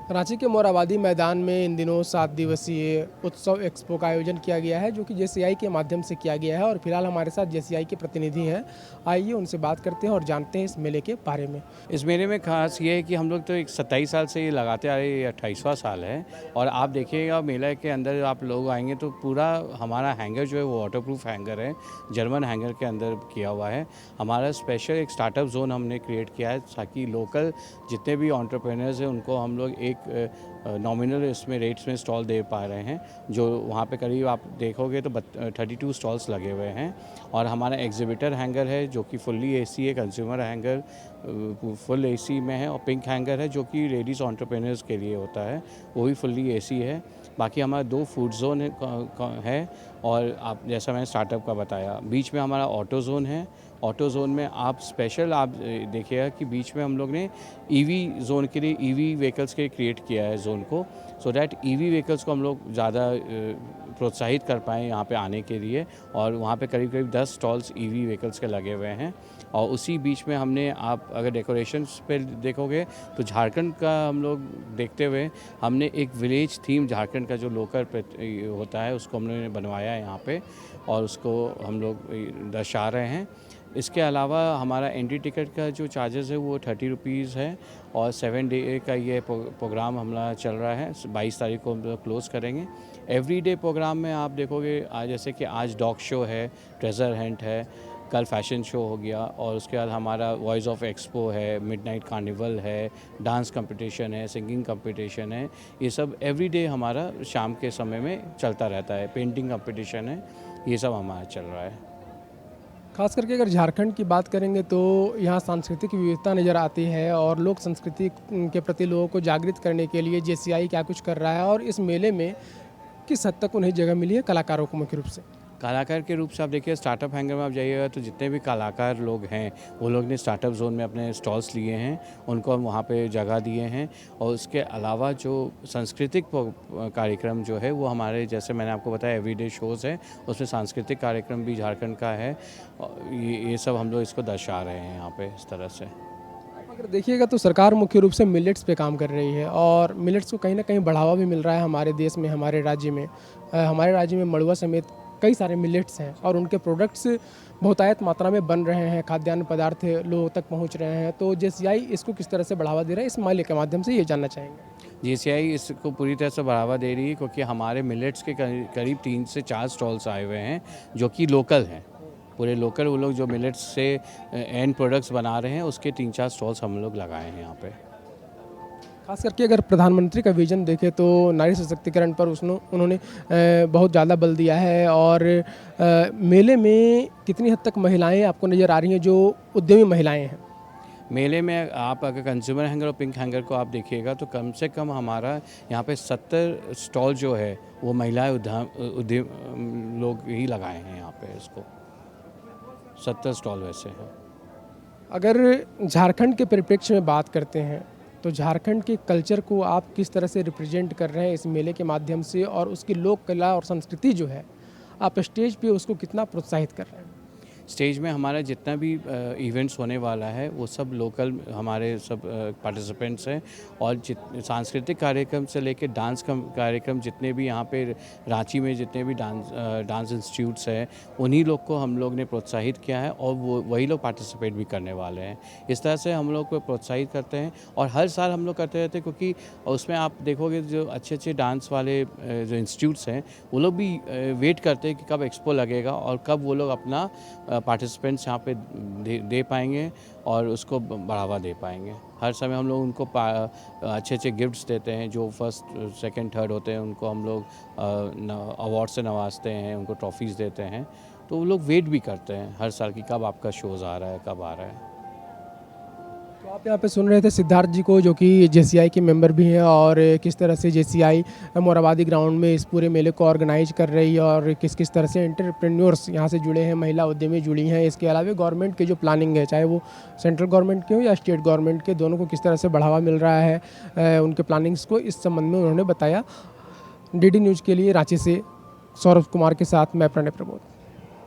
रांची के मोरहाबादी मैदान में इन दिनों 7 दिवसीय उत्सव एक्सपो का आयोजन किया गया है, जो कि जेसीआई के माध्यम से किया गया है। और फिलहाल हमारे साथ जेसीआई के प्रतिनिधि हैं। आइए उनसे बात करते हैं और जानते हैं इस मेले के बारे में। इस मेले में खास ये है कि हम लोग तो एक 27 साल से ये लगाते आ रहे हैं, ये 28वां साल है। और आप देखिएगा मेले के अंदर आप लोग आएंगे तो पूरा हमारा हैंगर जो है वो वाटरप्रूफ हैंगर है, जर्मन हैंगर के अंदर किया हुआ है। हमारा स्पेशल एक स्टार्टअप जोन हमने क्रिएट किया है ताकि लोकल जितने भी एंटरप्रेन्योर्स हैं उनको हम लोग एक नॉमिनल इसमें रेट्स में स्टॉल दे पा रहे हैं। जो वहाँ पे करीब आप देखोगे तो 32 स्टॉल्स लगे हुए हैं। और हमारा एग्जिबिटर हैंगर है जो कि फुल्ली एसी है, कंज्यूमर हैंगर फुल एसी में है। और पिंक हैंगर है जो कि लेडीज़ एंटरप्रेन्योर्स के लिए होता है, वो भी फुल्ली एसी है। बाकी हमारा 2 फूड जोन है और आप जैसा मैंने स्टार्टअप का बताया, बीच में हमारा ऑटो जोन है। ऑटो जोन में आप स्पेशल आप देखिएगा कि बीच में हम लोग ने ईवी जोन के लिए ईवी व्हीकल्स के लिए क्रिएट किया है जोन को, सो दैट ईवी व्हीकल्स को हम लोग ज़्यादा प्रोत्साहित कर पाएँ यहाँ पे आने के लिए। और वहाँ पे करीब करीब 10 स्टॉल्स ईवी व्हीकल्स के लगे हुए हैं। और उसी बीच में हमने, आप अगर डेकोरेशंस पे देखोगे तो झारखंड का हम लोग देखते हुए हमने एक विलेज थीम झारखंड का जो लोकल होता है उसको हमने बनवाया है यहाँ पे, और उसको हम लोग दर्शा रहे हैं। इसके अलावा हमारा एंट्री टिकट का जो चार्जेस है वो 30 रुपीज़ है। और 7 डे का ये प्रोग्राम हमारा चल रहा है। 22 तारीख को हम लोग क्लोज़ करेंगे। एवरी डे प्रोग्राम में आप देखोगे जैसे कि आज डॉग शो है, ट्रेजर हंट है, कल फैशन शो हो गया, और उसके बाद हमारा वॉइस ऑफ एक्सपो है, मिडनाइट कार्निवल है, डांस कंपटीशन है, सिंगिंग कंपटीशन है। ये सब एवरी डे हमारा शाम के समय में चलता रहता है। पेंटिंग कंपटीशन है, ये सब हमारा चल रहा है। खास करके अगर झारखंड की बात करेंगे तो यहाँ सांस्कृतिक विविधता नज़र आती है और लोक संस्कृति के प्रति लोगों को जागृत करने के लिए जेसीआई क्या कुछ कर रहा है, और इस मेले में किस हद तक उन्हें जगह मिली है कलाकारों को मुख्य रूप से। कलाकार के रूप से आप देखिए स्टार्टअप हैंगर में आप जाइएगा तो जितने भी कलाकार लोग हैं वो लोग ने स्टार्टअप जोन में अपने स्टॉल्स लिए हैं, उनको हम वहाँ पे जगह दिए हैं। और उसके अलावा जो सांस्कृतिक कार्यक्रम जो है वो हमारे, जैसे मैंने आपको बताया एवरीडे शोज़ है, उसमें सांस्कृतिक कार्यक्रम भी झारखंड का है। ये सब हम लोग इसको दर्शा रहे हैं यहाँ पे इस तरह से। अगर देखिएगा तो सरकार मुख्य रूप से मिलेट्स पे काम कर रही है और मिलेट्स को कहीं ना कहीं बढ़ावा भी मिल रहा है हमारे देश में, हमारे राज्य में। हमारे राज्य में मड़ुआ समेत कई सारे मिलेट्स हैं और उनके प्रोडक्ट्स बहुतायत मात्रा में बन रहे हैं, खाद्यान्न पदार्थ लोगों तक पहुंच रहे हैं। तो जेसीआई इसको किस तरह से बढ़ावा दे रहा है, इस मेले के माध्यम से ये जानना चाहेंगे। जेसीआई इसको पूरी तरह से बढ़ावा दे रही है क्योंकि हमारे मिलेट्स के करीब 3 से 4 स्टॉल्स आए हुए हैं जो कि लोकल हैं। पूरे लोकल वो लोग जो मिलेट्स से एंड प्रोडक्ट्स बना रहे हैं उसके 3-4 स्टॉल्स हम लोग लगाए हैं यहाँ पे। खास करके अगर प्रधानमंत्री का विजन देखें तो नारी सशक्तिकरण पर उन्होंने बहुत ज़्यादा बल दिया है। और मेले में कितनी हद तक महिलाएं आपको नज़र आ रही हैं जो उद्यमी महिलाएं हैं। मेले में आप अगर कंज्यूमर हैंगर और पिंक हैंगर को आप देखिएगा तो कम से कम हमारा यहाँ पे 70 स्टॉल जो है वो महिलाएं उद्यम लोग ही लगाए हैं यहाँ पे। इसको 70 स्टॉल वैसे हैं। अगर झारखंड के परिप्रेक्ष्य में बात करते हैं तो झारखंड के कल्चर को आप किस तरह से रिप्रेजेंट कर रहे हैं इस मेले के माध्यम से, और उसकी लोक कला और संस्कृति जो है आप स्टेज पे उसको कितना प्रोत्साहित कर रहे हैं। स्टेज में हमारा जितना भी इवेंट्स होने वाला है वो सब लोकल हमारे सब पार्टिसिपेंट्स हैं। और सांस्कृतिक कार्यक्रम से लेकर डांस कार्यक्रम जितने भी यहाँ पे रांची में जितने भी डांस इंस्टीट्यूट्स हैं उन्हीं लोग को हम लोग ने प्रोत्साहित किया है और वही लोग पार्टिसिपेट भी करने वाले हैं। इस तरह से हम लोग को प्रोत्साहित करते हैं और हर साल हम लोग करते रहते हैं, क्योंकि उसमें आप देखोगे जो अच्छे अच्छे डांस वाले जो इंस्टीट्यूट्स हैं वो लोग भी वेट करते हैं कि कब एक्सपो लगेगा और कब वो लोग अपना पार्टिसिपेंट्स यहाँ पे दे पाएंगे और उसको बढ़ावा दे पाएंगे। हर समय हम लोग उनको अच्छे अच्छे गिफ्ट्स देते हैं। जो फर्स्ट सेकंड थर्ड होते हैं उनको हम लोग अवार्ड से नवाजते हैं, उनको ट्रॉफीज़ देते हैं। तो वो लोग वेट भी करते हैं हर साल कि कब आपका शोज़ आ रहा है, कब आ रहा है। तो आप यहाँ पे सुन रहे थे सिद्धार्थ जी को, जो कि जेसीआई के मेंबर भी हैं, और किस तरह से जेसीआई मोरहाबादी ग्राउंड में इस पूरे मेले को ऑर्गेनाइज कर रही है और किस किस तरह से एंटरप्रेन्योर्स यहाँ से जुड़े हैं, महिला उद्यमी जुड़ी हैं। इसके अलावा गवर्नमेंट की जो प्लानिंग है, चाहे वो सेंट्रल गवर्नमेंट के हो या स्टेट गवर्नमेंट के, दोनों को किस तरह से बढ़ावा मिल रहा है उनके प्लानिंग्स को, इस संबंध में उन्होंने बताया। डीडी न्यूज़ के लिए रांची से सौरभ कुमार के साथ मैं प्रणय प्रमोद।